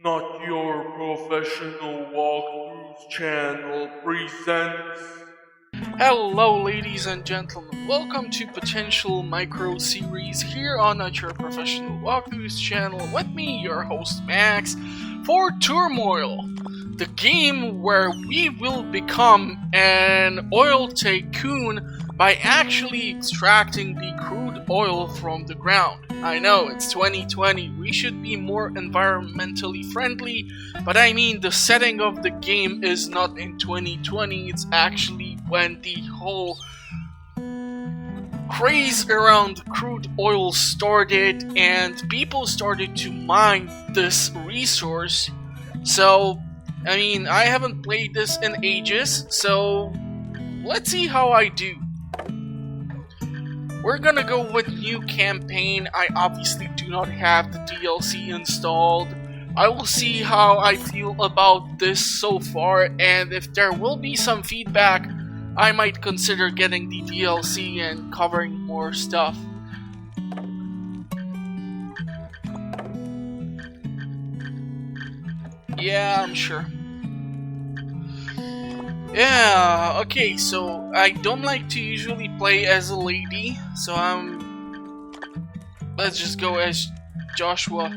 Not Your Professional Walkthroughs channel presents. Hello, ladies and gentlemen. Welcome to Potential Micro Series here on Not Your Professional Walkthroughs channel. With me, your host Max, for Turmoil, the game where we will become an oil tycoon by actually extracting the crude oil from the ground. I know, it's 2020, we should be more environmentally friendly, but I mean the setting of the game is not in 2020, it's actually when the whole craze around crude oil started and people started to mine this resource. So, I mean, I haven't played this in ages, so let's see how I do. We're gonna go with new campaign. I obviously do not have the DLC installed. I will see how I feel about this so far, and if there will be some feedback, I might consider getting the DLC and covering more stuff. Yeah, I'm sure. Yeah, okay, so I don't like to usually play as a lady, so let's just go as Joshua.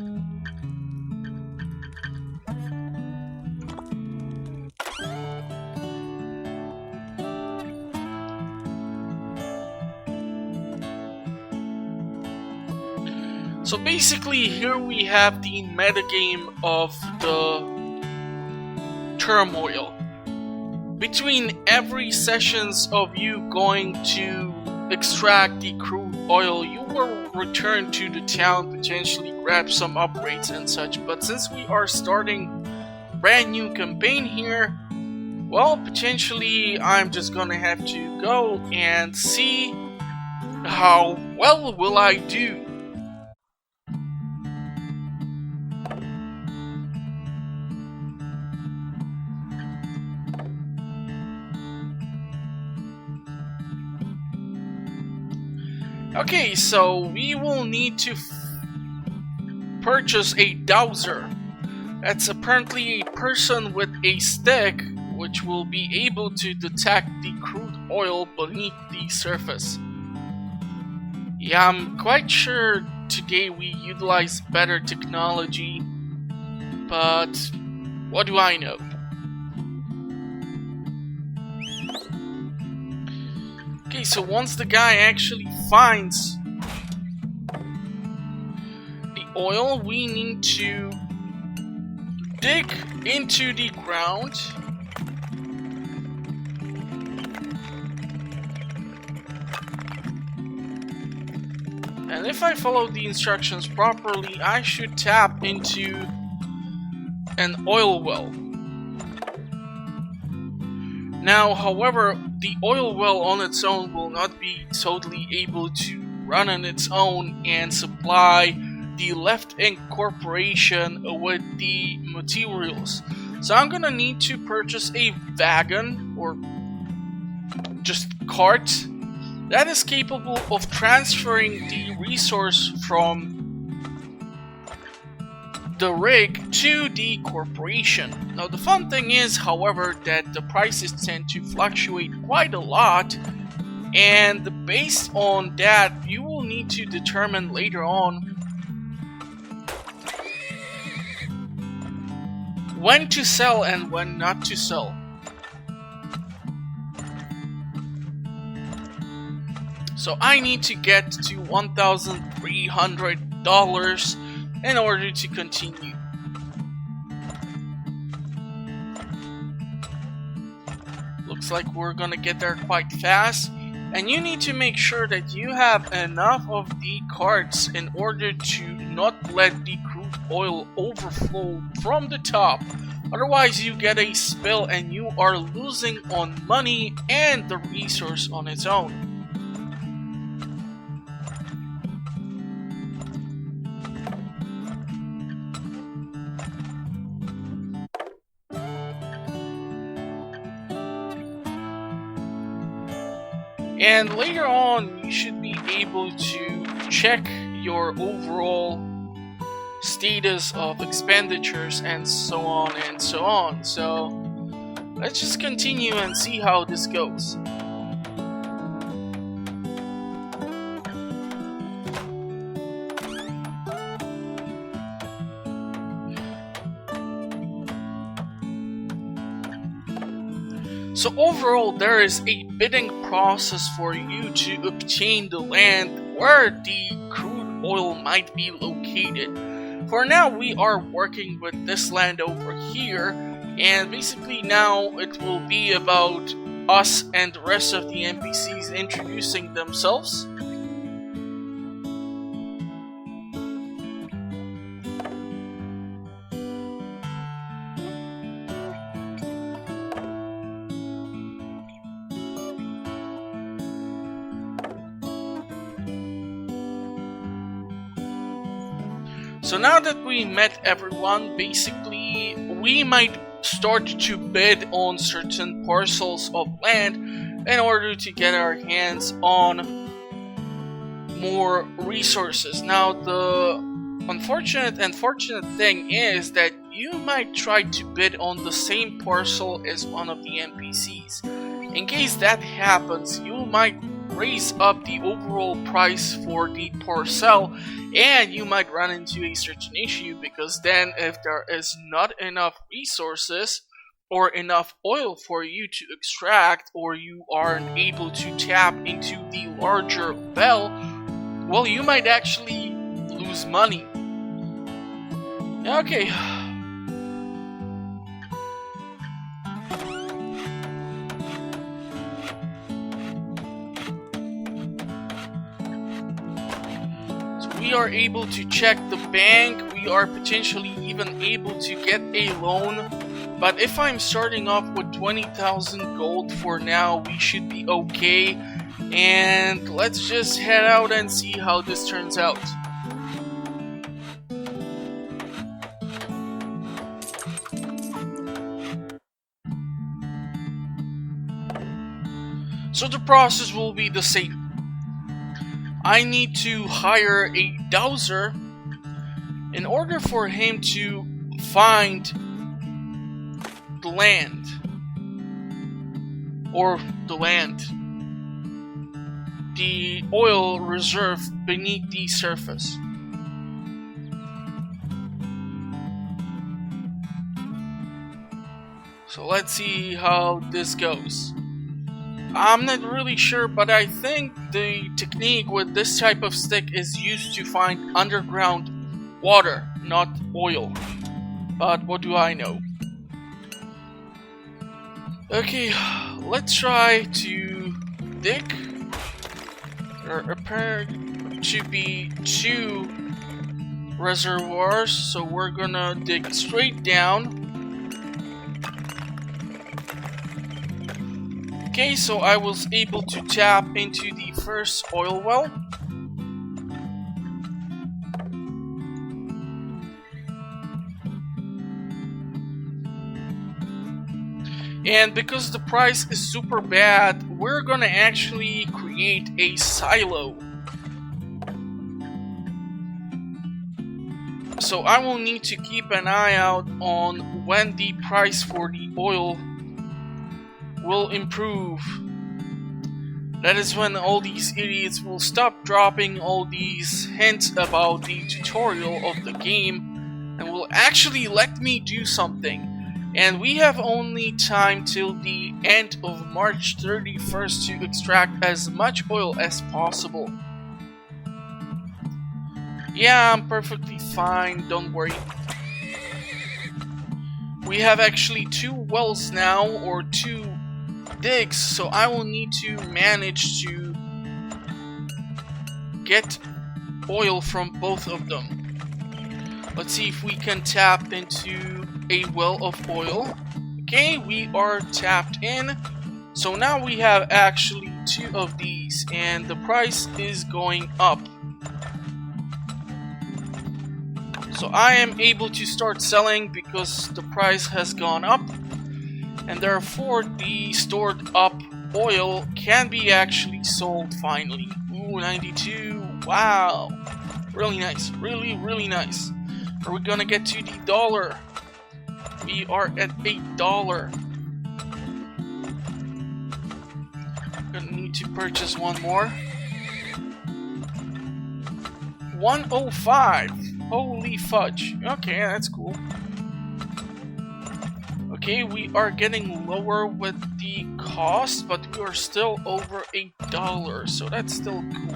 So basically, here we have the metagame of the Turmoil. Between every sessions of you going to extract the crude oil, you will return to the town, potentially grab some upgrades and such. But since we are starting brand new campaign here, well, potentially I'm just gonna have to go and see how well will I do. Okay, so we will need to purchase a dowser. That's apparently a person with a stick which will be able to detect the crude oil beneath the surface. Yeah, I'm quite sure today we utilize better technology, but what do I know? Okay, so once the guy actually finds the oil, we need to dig into the ground. And if I follow the instructions properly, I should tap into an oil well. Now, however, the oil well on its own will not be totally able to run on its own and supply the Left Inc. Corporation with the materials. So I'm gonna need to purchase a wagon, or just cart, that is capable of transferring the resource from the rig to the corporation. Now the fun thing is, however, that the prices tend to fluctuate quite a lot, and based on that you will need to determine later on when to sell and when not to sell. So I need to get to $1,300 in order to continue. Looks like we're gonna get there quite fast, and you need to make sure that you have enough of the carts in order to not let the crude oil overflow from the top. Otherwise you get a spill and you are losing on money and the resource on its own. And later on, you should be able to check your overall status of expenditures and so on and so on. So let's just continue and see how this goes. So overall, there is a bidding process for you to obtain the land where the crude oil might be located. For now, we are working with this land over here, and basically now it will be about us and the rest of the NPCs introducing themselves. So now that we met everyone, basically we might start to bid on certain parcels of land in order to get our hands on more resources. Now the unfortunate and fortunate thing is that you might try to bid on the same parcel as one of the NPCs. In case that happens, you might raise up the overall price for the parcel, and you might run into a certain issue, because then if there is not enough resources or enough oil for you to extract, or you aren't able to tap into the larger well, well, you might actually lose money. Okay. We are able to check the bank, we are potentially even able to get a loan, but if I'm starting off with 20,000 gold for now, we should be okay, and let's just head out and see how this turns out. So the process will be the same. I need to hire a dowser in order for him to find the land. Or the land. The oil reserve beneath the surface. So let's see how this goes. I'm not really sure, but I think the technique with this type of stick is used to find underground water, not oil. But what do I know? Okay, let's try to dig. There appear to be 2 reservoirs, so we're gonna dig straight down. Okay, so I was able to tap into the first oil well. And because the price is super bad, we're gonna actually create a silo. So I will need to keep an eye out on when the price for the oil will improve. That is when all these idiots will stop dropping all these hints about the tutorial of the game and will actually let me do something. And we have only time till the end of March 31st to extract as much oil as possible. Yeah, I'm perfectly fine, don't worry. We have actually 2 wells now, or 2 digs, so I will need to manage to get oil from both of them. Let's see if we can tap into a well of oil. Okay, we are tapped in. So now we have actually 2 of these, and the price is going up. So I am able to start selling because the price has gone up, and therefore the stored up oil can be actually sold finally. Ooh, 92, wow. Really nice, really nice. Are we gonna get to the dollar? We are at $8. Gonna need to purchase one more. 105. Holy fudge. Okay, that's cool. Okay, we are getting lower with the cost, but we are still over $8, so that's still cool.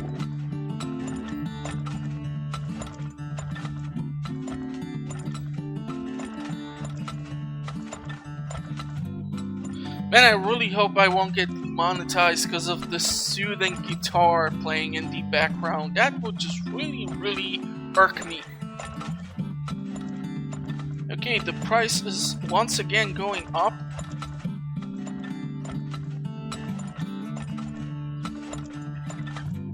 Man, I really hope I won't get demonetized because of the soothing guitar playing in the background. That would just really irk me. Okay, the price is once again going up.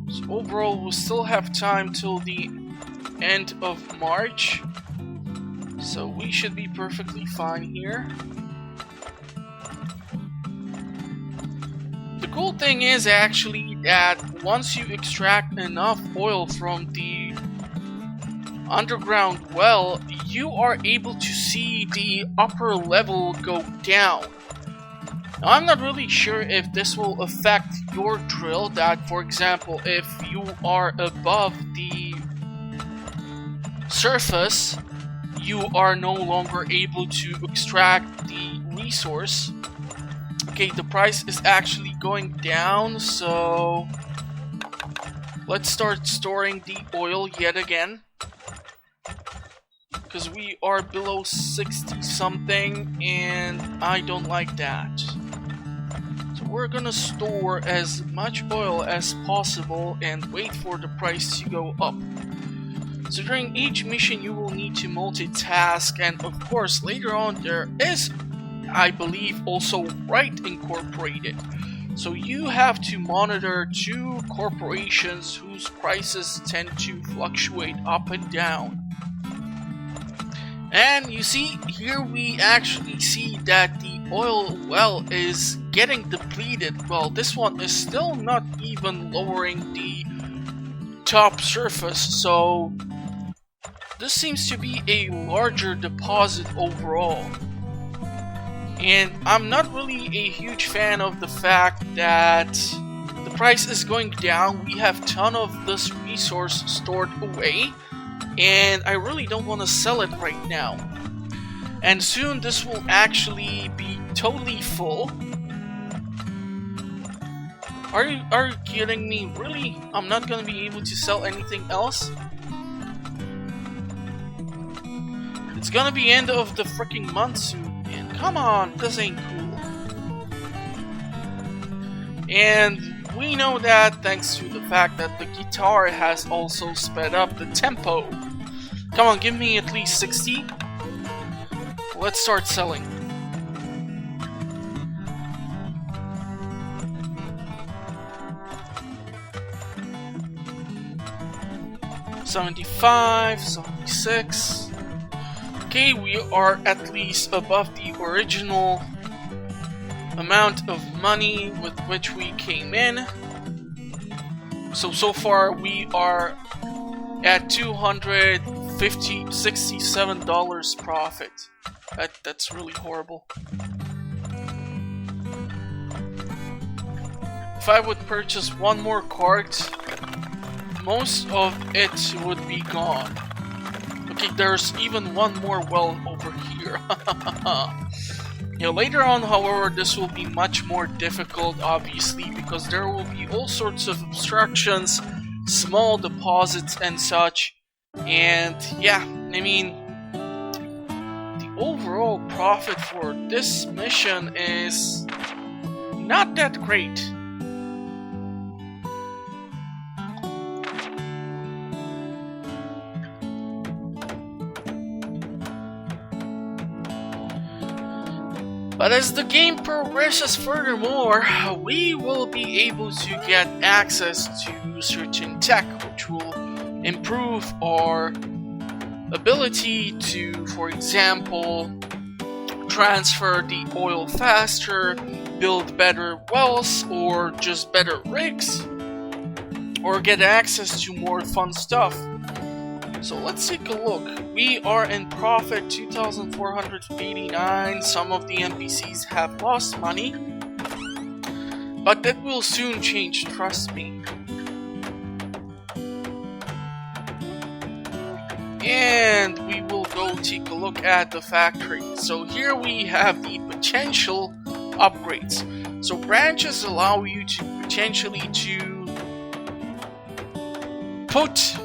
So overall, we'll still have time till the end of March. So we should be perfectly fine here. The cool thing is actually that once you extract enough oil from the underground well, you are able to see the upper level go down. Now, I'm not really sure if this will affect your drill, that for example, if you are above the surface, you are no longer able to extract the resource. Okay, the price is actually going down, so let's start storing the oil yet again. Because we are below 60 something and I don't like that. So we're gonna store as much oil as possible and wait for the price to go up. So during each mission you will need to multitask, and of course later on there is, I believe, also right incorporated. So you have to monitor two corporations whose prices tend to fluctuate up and down. And you see, here we actually see that the oil well is getting depleted. Well, this one is still not even lowering the top surface, so this seems to be a larger deposit overall. And I'm not really a huge fan of the fact that the price is going down. We have a ton of this resource stored away, and I really don't want to sell it right now. And soon this will actually be totally full. Are you kidding me? Really? I'm not gonna be able to sell anything else? It's gonna be end of the freaking month soon, man. Come on, this ain't cool. And we know that thanks to the fact that the guitar has also sped up the tempo. Come on, give me at least 60. Let's start selling. $75, $76. Okay, we are at least above the original amount of money with which we came in. So far we are at $267 profit. That's really horrible. If I would purchase one more cart, most of it would be gone. Okay, there's even one more well over here. Later on, however, this will be much more difficult, obviously, because there will be all sorts of obstructions, small deposits and such. And yeah, I mean, the overall profit for this mission is not that great. But as the game progresses furthermore, we will be able to get access to certain tech which will improve our ability to, for example, transfer the oil faster, build better wells, or just better rigs, or get access to more fun stuff. So let's take a look. We are in profit 2,489. Some of the NPCs have lost money, but that will soon change, trust me. And we will go take a look at the factory. So here we have the potential upgrades. So branches allow you to potentially put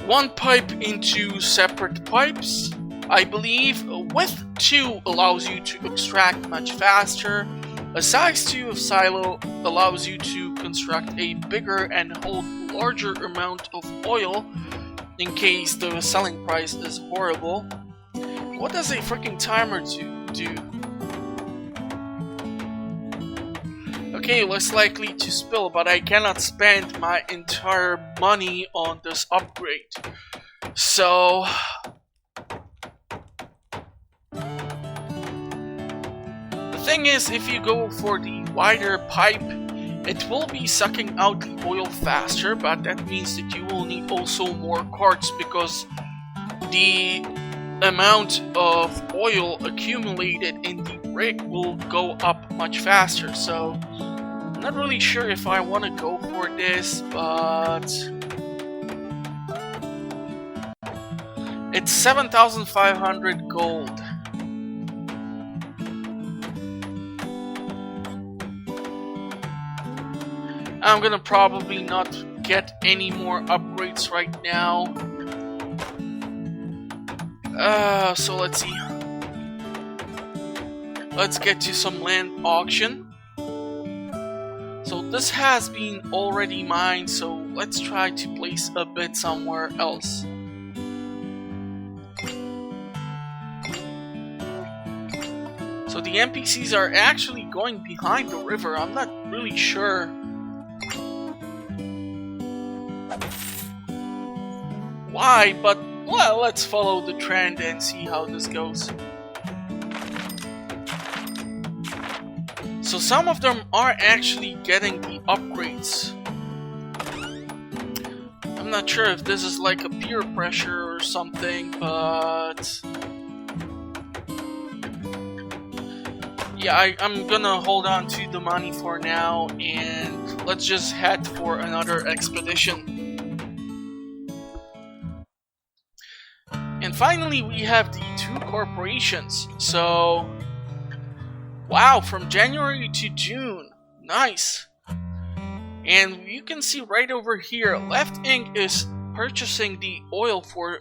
one pipe into separate pipes. I believe width 2 allows you to extract much faster. A size 2 of silo allows you to construct a bigger and hold larger amount of oil in case the selling price is horrible. What does a freaking timer do? Okay, less likely to spill, but I cannot spend my entire money on this upgrade. So the thing is, if you go for the wider pipe, it will be sucking out the oil faster, but that means that you will need also more carts because the amount of oil accumulated in the rig will go up much faster. So I'm not really sure if I want to go for this, but it's 7,500 gold. I'm gonna probably not get any more upgrades right now. So let's see. Let's get to some land auction. So this has been already mined, so let's try to place a bit somewhere else. So the NPCs are actually going behind the river. I'm not really sure why, but well, let's follow the trend and see how this goes. So some of them are actually getting the upgrades. I'm not sure if this is like a peer pressure or something, but yeah, I'm gonna hold on to the money for now and let's just head for another expedition. And finally, we have the 2 corporations. So, wow, from January to June. Nice. And you can see right over here, Left Inc. is purchasing the oil for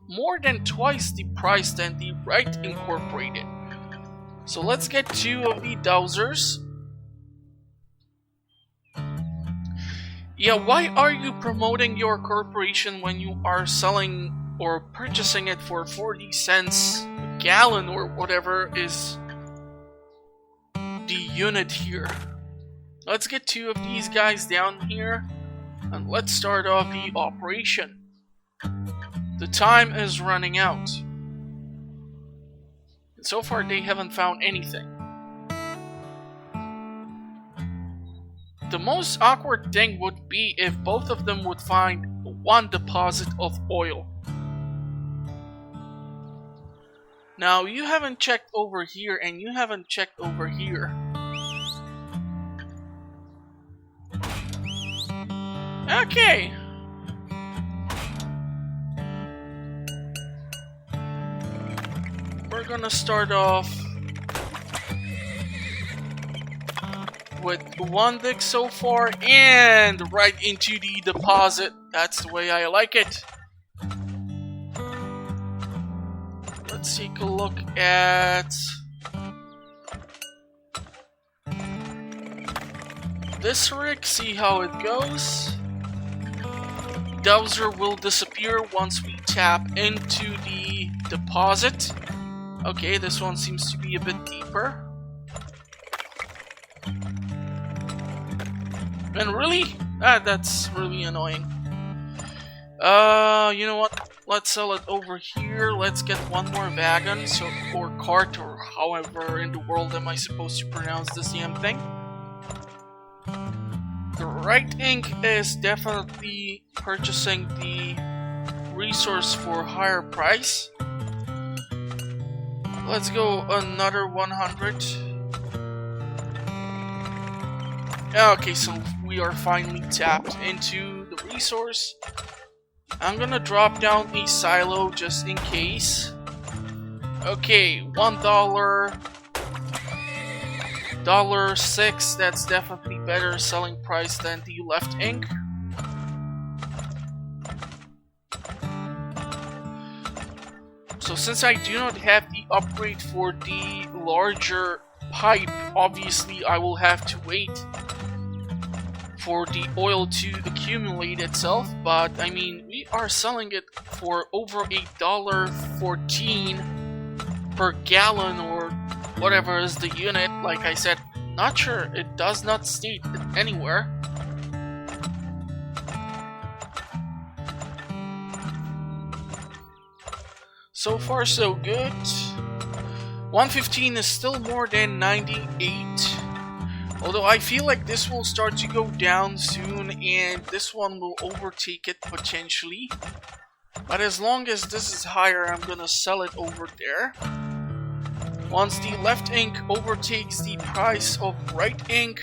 more than twice the price than the Right Incorporated. So let's get 2 of the dowsers. Yeah, why are you promoting your corporation when you are selling or purchasing it for 40 cents a gallon or whatever is the unit here? Let's get 2 of these guys down here and let's start off the operation. The time is running out. And so far they haven't found anything. The most awkward thing would be if both of them would find one deposit of oil. Now, you haven't checked over here, and you haven't checked over here. Okay. We're gonna start off with 1 dig so far, and right into the deposit. That's the way I like it. Let's take a look at this rig, see how it goes. Dowser will disappear once we tap into the deposit. Okay, this one seems to be a bit deeper. And really? That's really annoying. You know what? Let's sell it over here. Let's get 1 more wagon, or cart, or however in the world am I supposed to pronounce this damn thing. The Right Inc. is definitely purchasing the resource for higher price. Let's go another 100. Okay, so we are finally tapped into the resource. I'm gonna drop down a silo just in case. Okay, $1, $6, that's definitely better selling price than the left ink. So since I do not have the upgrade for the larger pipe, obviously I will have to wait for the oil to accumulate itself, but I mean, we are selling it for over $1.14 per gallon or whatever is the unit. Like I said, not sure, it does not state it anywhere. So far so good. 115 is still more than 98. Although I feel like this will start to go down soon and this one will overtake it potentially. But as long as this is higher, I'm gonna sell it over there. Once the left ink overtakes the price of right ink,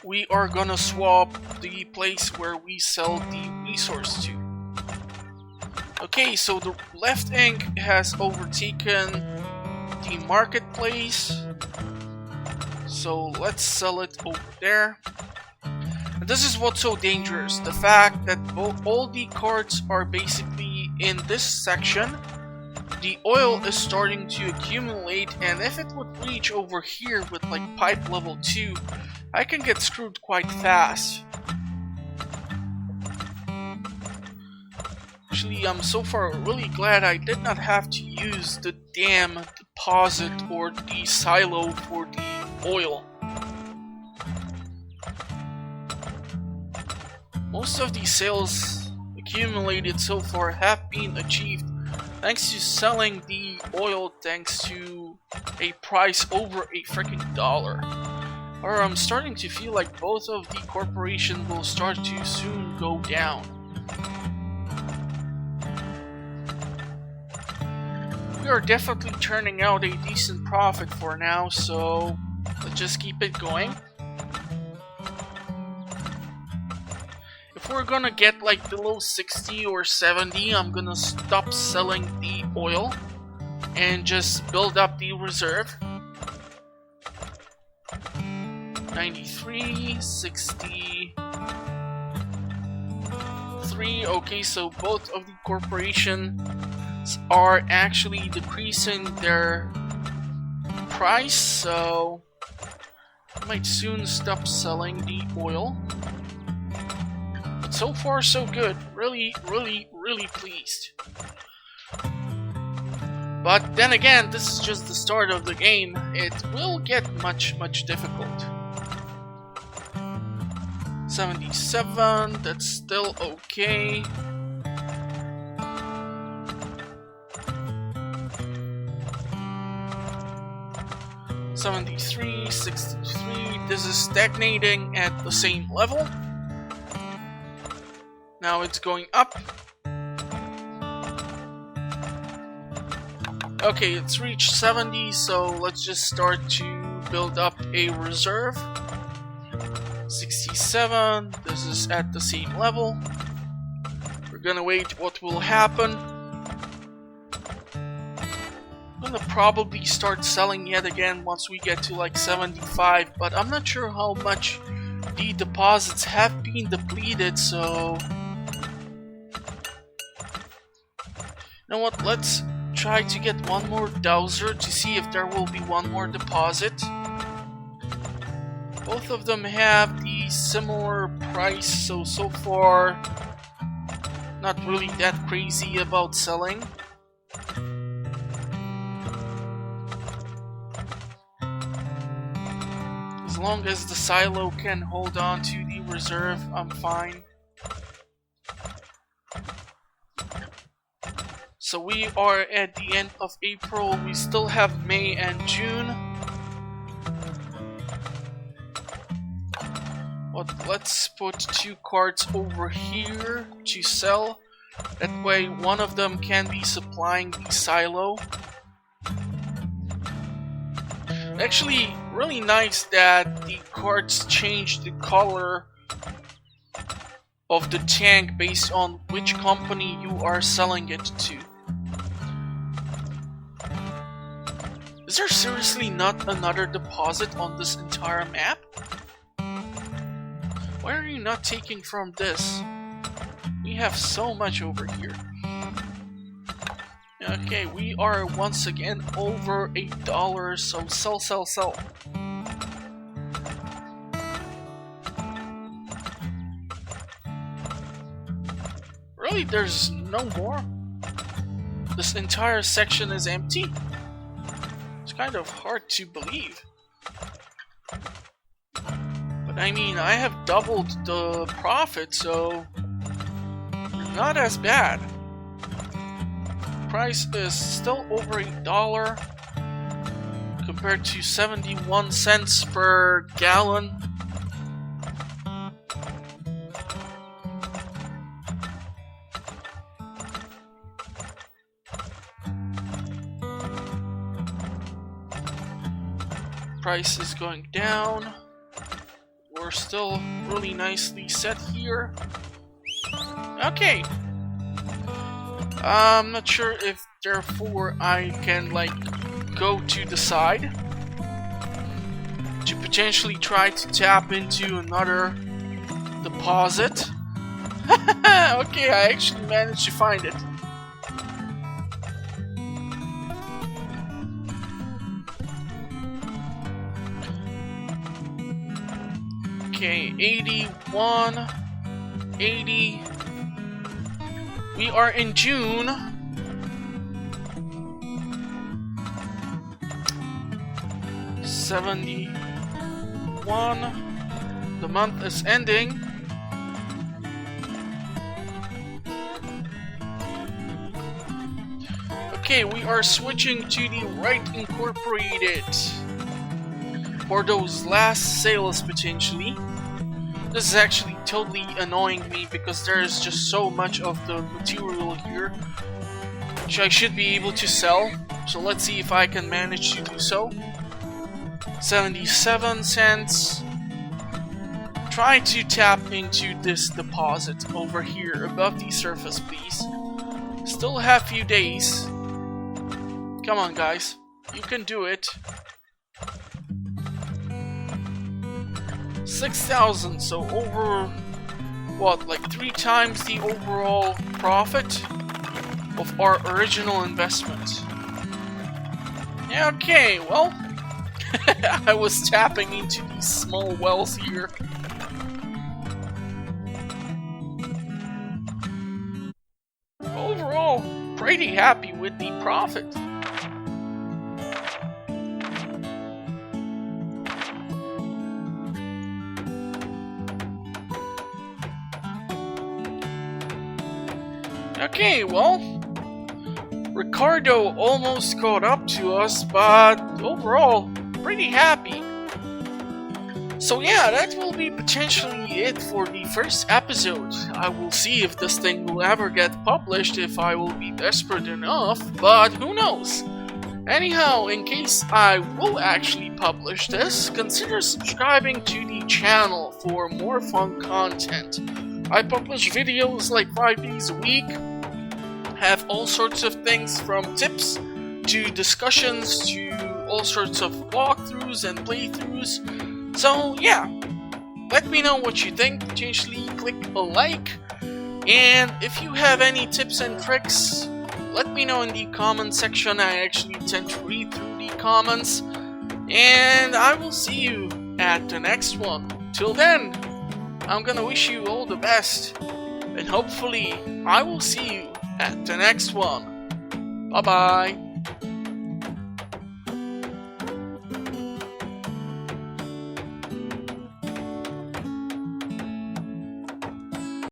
we are gonna swap the place where we sell the resource to. Okay, so the left ink has overtaken the marketplace. So let's sell it over there. And this is what's so dangerous. The fact that all the carts are basically in this section. The oil is starting to accumulate, and if it would reach over here with like pipe level 2, I can get screwed quite fast. Actually, I'm so far really glad I did not have to use the damn deposit or the silo for the oil. Most of the sales accumulated so far have been achieved thanks to selling the oil thanks to a price over a freaking $1. Or I'm starting to feel like both of the corporations will start to soon go down. We are definitely turning out a decent profit for now, so let's just keep it going. If we're gonna get like below 60 or 70, I'm gonna stop selling the oil and just build up the reserve. 93, 63. Okay, so both of the corporations are actually decreasing their price, so I might soon stop selling the oil. But so far so good. Really pleased. But then again, this is just the start of the game. It will get much difficult. 77, that's still okay. $73, $63, this is stagnating at the same level. Now it's going up. Okay, it's reached 70, so let's just start to build up a reserve. 67, this is at the same level. We're gonna wait what will happen. I'm gonna probably start selling yet again once we get to like 75, but I'm not sure how much the deposits have been depleted, so you know what, let's try to get one more dowser to see if there will be one more deposit. Both of them have the similar price, so far not really that crazy about selling. As long as the silo can hold on to the reserve, I'm fine. So we are at the end of April, we still have May and June. But let's put 2 cards over here to sell. That way one of them can be supplying the silo. Actually, really nice that the cards change the color of the tank based on which company you are selling it to. Is there seriously not another deposit on this entire map? Why are you not taking from this? We have so much over here. Okay, we are once again over $8, so sell, sell, sell. Really, there's no more? This entire section is empty? It's kind of hard to believe. But I mean, I have doubled the profit, so not as bad. Price is still over $1 compared to 71 cents per gallon. Price is going down. We're still really nicely set here. Okay. I'm not sure if therefore I can like go to the side to potentially try to tap into another deposit. Okay, I actually managed to find it. Okay, 81, 80. We are in June. $71. The month is ending. Okay, we are switching to the right incorporated for those last sales potentially. This is actually totally annoying me because there is just so much of the material here which I should be able to sell. So let's see if I can manage to do so. 77 cents. Try to tap into this deposit over here above the surface, please. Still have few days. Come on, guys. You can do it. 6,000, so over what, like 3 times the overall profit of our original investment. Yeah, okay, well, I was tapping into these small wells here. Overall, pretty happy with the profit. Okay, well, Ricardo almost caught up to us, but overall, pretty happy. So yeah, that will be potentially it for the first episode. I will see if this thing will ever get published, if I will be desperate enough, but who knows. Anyhow, in case I will actually publish this, consider subscribing to the channel for more fun content. I publish videos like 5 days a week, have all sorts of things from tips to discussions to all sorts of walkthroughs and playthroughs. So yeah, let me know what you think, potentially click a like, and if you have any tips and tricks, let me know in the comment section. I actually tend to read through the comments, and I will see you at the next one. Till then, I'm gonna wish you all the best, and hopefully I will see you at the next one. Bye bye.